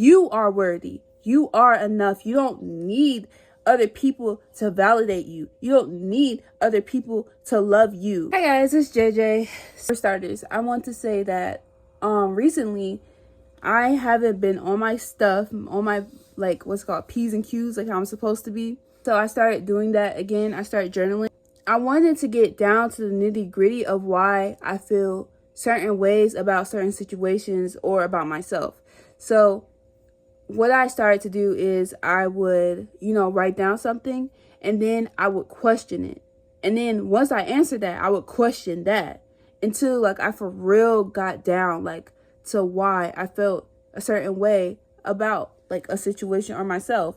You are worthy. You are enough. You don't need other people to validate you. You don't need other people to love you. Hey guys, it's JJ. For starters, I want to say that recently I haven't been on my stuff, on my like what's called P's and Q's, like how I'm supposed to be. So I started doing that again. I started journaling. I wanted to get down to the nitty-gritty of why I feel certain ways about certain situations or about myself. So what I started to do is I would, write down something and then I would question it. And then once I answered that, I would question that until like I for real got down like to why I felt a certain way about like a situation or myself.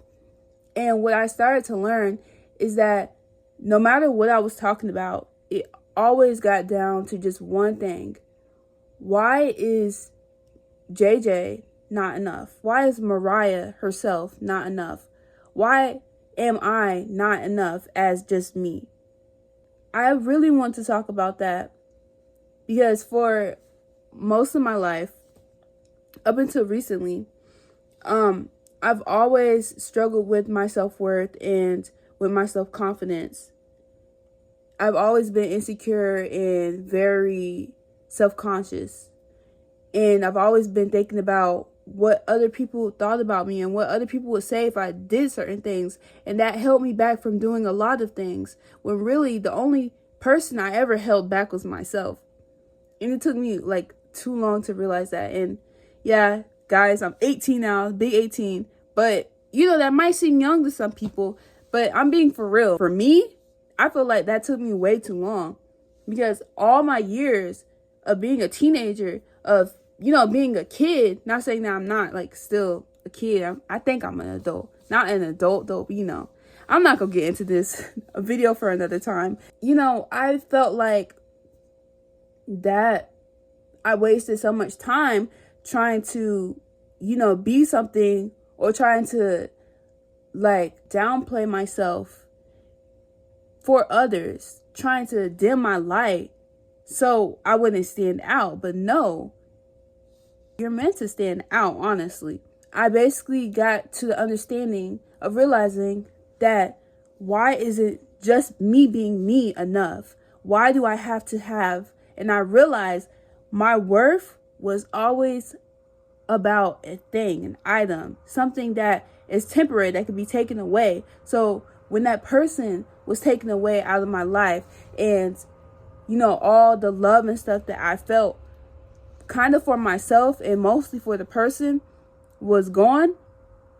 And what I started to learn is that no matter what I was talking about, it always got down to just one thing. Why is JJ not enough? Why is Mariah herself not enough? Why am I not enough as just me? I really want to talk about that because for most of my life, up until recently, I've always struggled with my self-worth and with my self-confidence. I've always been insecure and very self-conscious. And I've always been thinking about what other people thought about me and what other people would say if I did certain things. And that held me back from doing a lot of things when really the only person I ever held back was myself. And it took me like too long to realize that. And yeah, guys, I'm 18 now, big 18. But that might seem young to some people, but I'm being for real. For me, I feel like that took me way too long because all my years of being a teenager, of being a kid, not saying that I'm not like still a kid. I think I'm an adult, not an adult though, but I'm not gonna get into this a video for another time. I felt like that I wasted so much time trying to, be something or trying to like downplay myself for others, trying to dim my light so I wouldn't stand out. But no, you're meant to stand out, honestly. I basically got to the understanding of realizing that why isn't just me being me enough? Why do I have to have? And I realized my worth was always about a thing, an item, something that is temporary, that could be taken away. So when that person was taken away out of my life and, all the love and stuff that I felt kind of for myself and mostly for the person was gone,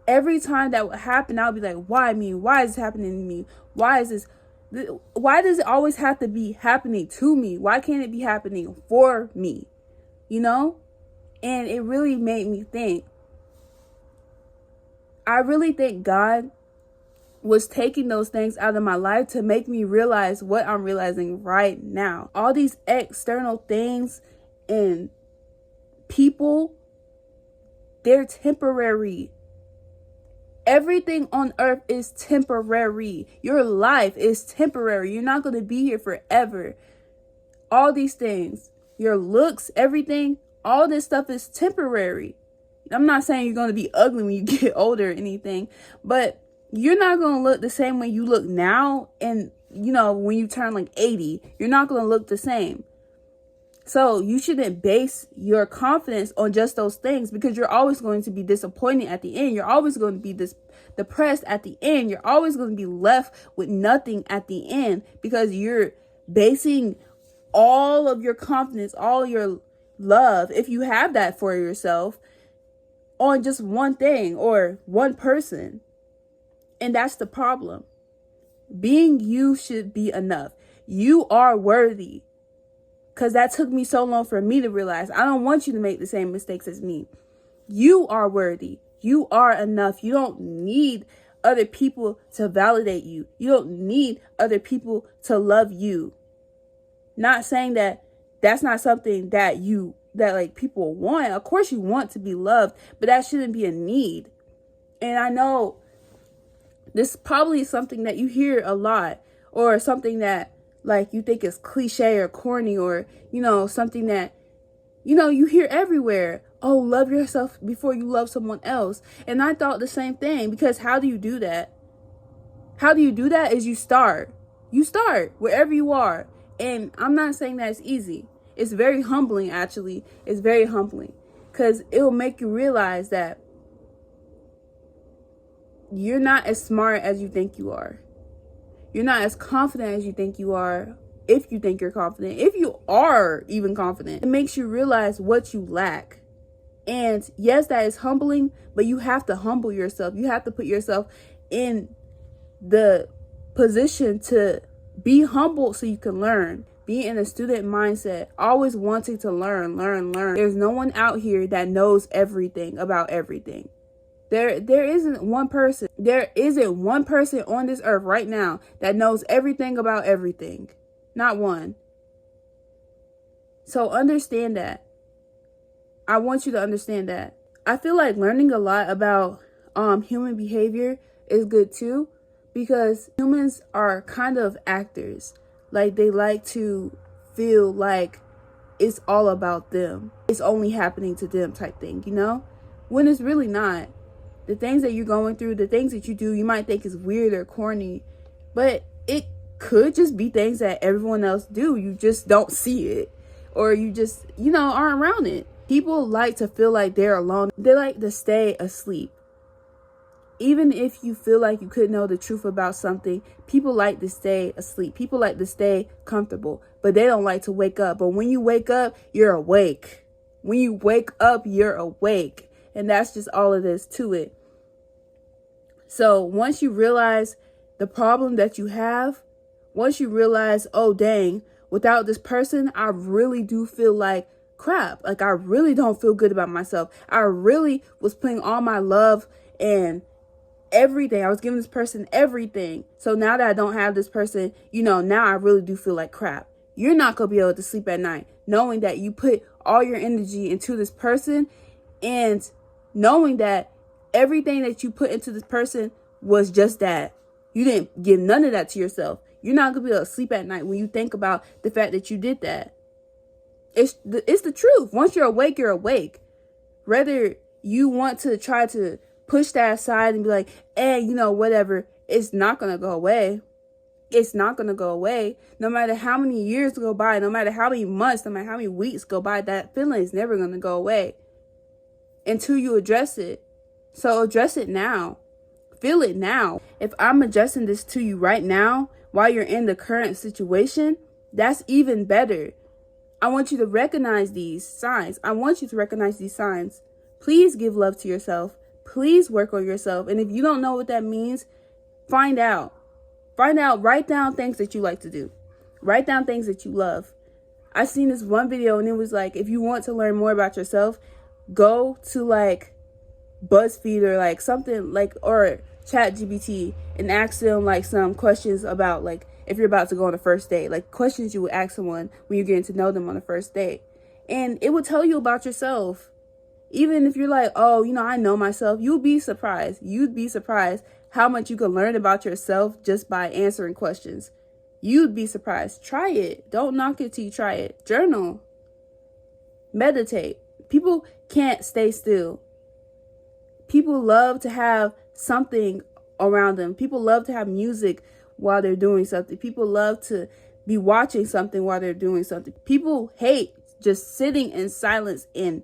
every time that would happen, I would be like, why me? Why is this happening to me? Why does it always have to be happening to me? Why can't it be happening for me? And it really made me think. I really think God was taking those things out of my life to make me realize what I'm realizing right now. All these external things and people, they're temporary. Everything on earth is temporary. Your life is temporary. You're not going to be here forever. All these things, your looks, everything, all this stuff is temporary. I'm not saying you're going to be ugly when you get older or anything, but you're not going to look the same way you look now. And, when you turn like 80, you're not going to look the same. So you shouldn't base your confidence on just those things because you're always going to be disappointed at the end. You're always going to be depressed at the end. You're always going to be left with nothing at the end because you're basing all of your confidence, all your love, if you have that for yourself, on just one thing or one person. And that's the problem. Being you should be enough. You are worthy. Because that took me so long for me to realize. I don't want you to make the same mistakes as me. You are worthy. You are enough. You don't need other people to validate you. You don't need other people to love you. Not saying that that's not something that like people want. Of course you want to be loved, but that shouldn't be a need. And I know this is probably something that you hear a lot, or something that like you think is cliche or corny, or something that you hear everywhere. oh, love yourself before you love someone else. And I thought the same thing, because how do you do that? How do you do that is you start. You start wherever you are. And I'm not saying that it's easy. It's very humbling, actually. It's very humbling, because it will make you realize that you're not as smart as you think you are. You're not as confident as you think you are, if you think you're confident. If you are even confident, it makes you realize what you lack. And yes, that is humbling, but you have to humble yourself. You have to put yourself in the position to be humble so you can learn. Be in a student mindset, always wanting to learn. There's no one out here that knows everything about everything. There isn't one person. There isn't one person on this earth right now that knows everything about everything. Not one. So understand that. I want you to understand that. I feel like learning a lot about human behavior is good too, because humans are kind of actors. Like, they like to feel like it's all about them. It's only happening to them type thing, you know? When it's really not. The things that you're going through, the things that you do, you might think is weird or corny, but it could just be things that everyone else do. You just don't see it, or you just, aren't around it. People like to feel like they're alone. They like to stay asleep. Even if you feel like you could know the truth about something, people like to stay asleep. People like to stay comfortable, but they don't like to wake up. But when you wake up, you're awake. When you wake up, you're awake. And that's just all it is to it. So once you realize the problem that you have, once you realize, oh, dang, without this person, I really do feel like crap. Like, I really don't feel good about myself. I really was putting all my love and everything. I was giving this person everything. So now that I don't have this person, now I really do feel like crap. You're not going to be able to sleep at night knowing that you put all your energy into this person, and knowing that everything that you put into this person was just that. You didn't give none of that to yourself. You're not going to be able to sleep at night when you think about the fact that you did that. It's the truth. Once you're awake, you're awake. Whether you want to try to push that aside and be like, whatever, it's not going to go away. It's not going to go away. No matter how many years go by, no matter how many months, no matter how many weeks go by, that feeling is never going to go away until you address it. So address it now. Feel it now. If I'm addressing this to you right now while you're in the current situation, that's even better. I want you to recognize these signs. Please give love to yourself. Please work on yourself. And if you don't know what that means, find out. Write down things that you like to do. Write down things that you love. I seen this one video, and it was like, if you want to learn more about yourself, go to like BuzzFeed or like something like, or ChatGPT, and ask them like some questions about, like, if you're about to go on a first date, like questions you would ask someone when you're getting to know them on a first date. And it will tell you about yourself. Even if you're like, oh, I know myself, you'd be surprised. You'd be surprised how much you can learn about yourself just by answering questions. You'd be surprised. Try it. Don't knock it till you try it. Journal. Meditate. People can't stay still. People love to have something around them. People love to have music while they're doing something. People love to be watching something while they're doing something. People hate just sitting in silence and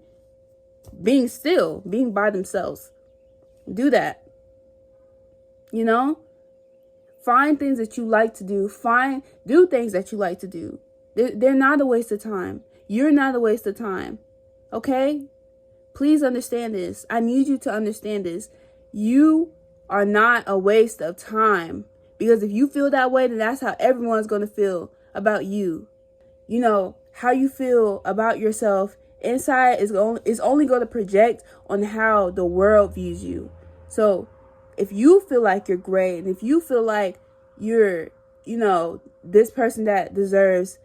being still, being by themselves. Do that. Find things that you like to do. Do things that you like to do. They're not a waste of time. You're not a waste of time. Okay? Please understand this. I need you to understand this. You are not a waste of time. Because if you feel that way, then that's how everyone's going to feel about you. How you feel about yourself inside is only going to project on how the world views you. So if you feel like you're great, and if you feel like you're, this person that deserves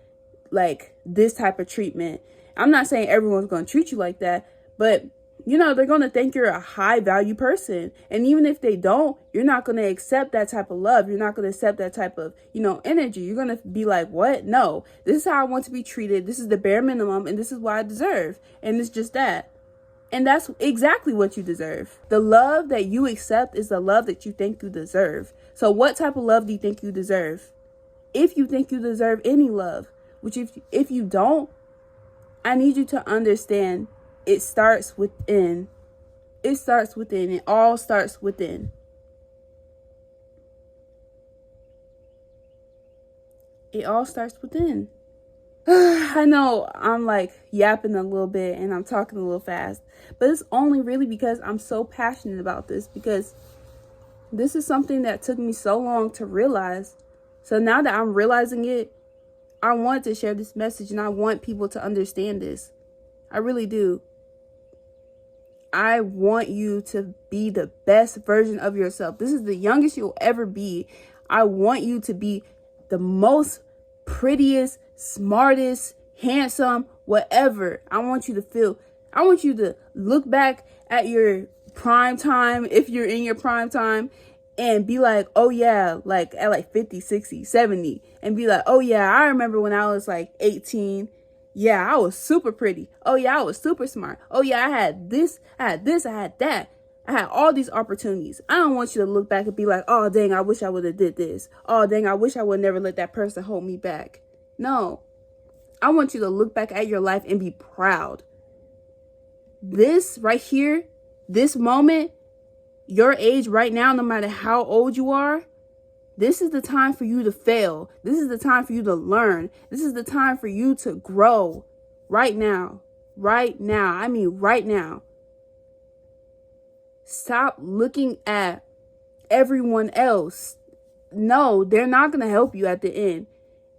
like this type of treatment, I'm not saying everyone's going to treat you like that, but they're going to think you're a high value person. And even if they don't, you're not going to accept that type of love. You're not going to accept that type of, energy. You're going to be like, what? No, this is how I want to be treated. This is the bare minimum, and this is what I deserve. And it's just that. And that's exactly what you deserve. The love that you accept is the love that you think you deserve. So what type of love do you think you deserve? If you think you deserve any love, which if you don't, I need you to understand it starts within. It starts within. It all starts within. It all starts within. I know I'm like yapping a little bit and I'm talking a little fast, but it's only really because I'm so passionate about this, because this is something that took me so long to realize. So now that I'm realizing it, I want to share this message and I want people to understand this. I really do. I want you to be the best version of yourself. This is the youngest you'll ever be. I want you to be the most prettiest, smartest, handsome, whatever. I want you to look back at your prime time, if you're in your prime time, and be like, oh yeah, like at like 50, 60, 70, and be like, oh yeah, I remember when I was like 18. Yeah, I was super pretty. Oh yeah, I was super smart. Oh yeah, I had this, I had that. I had all these opportunities. I don't want you to look back and be like, oh dang, I wish I would have did this. Oh dang, I wish I would never let that person hold me back. No. I want you to look back at your life and be proud. This right here, this moment, your age right now, no matter how old you are, this is the time for you to fail. This is the time for you to learn. This is the time for you to grow. Right now. Right now. I mean, right now. Stop looking at everyone else. No, they're not going to help you at the end.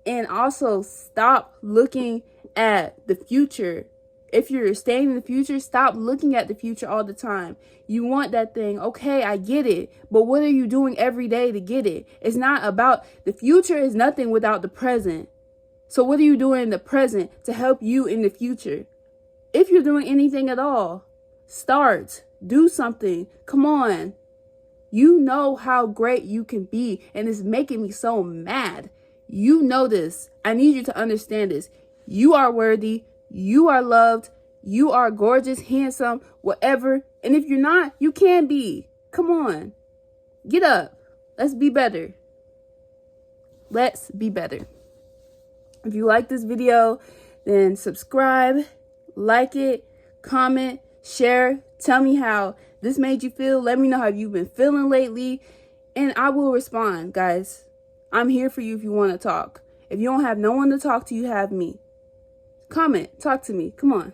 And also stop looking at the future. If you're staying in the future, stop looking at the future all the time. You want that thing. Okay, I get it. But what are you doing every day to get it? It's not about, the future is nothing without the present. So what are you doing in the present to help you in the future? If you're doing anything at all, start. Do something. Come on. You know how great you can be. And it's making me so mad. You know this. I need you to understand this. You are worthy. You are loved. You are gorgeous, handsome, whatever. And if you're not, you can be. Come on. Get up. Let's be better. Let's be better. If you like this video, then subscribe, like it, comment, share. Tell me how this made you feel. Let me know how you've been feeling lately. And I will respond, guys. I'm here for you if you want to talk. If you don't have no one to talk to, you have me. Comment. Talk to me. Come on.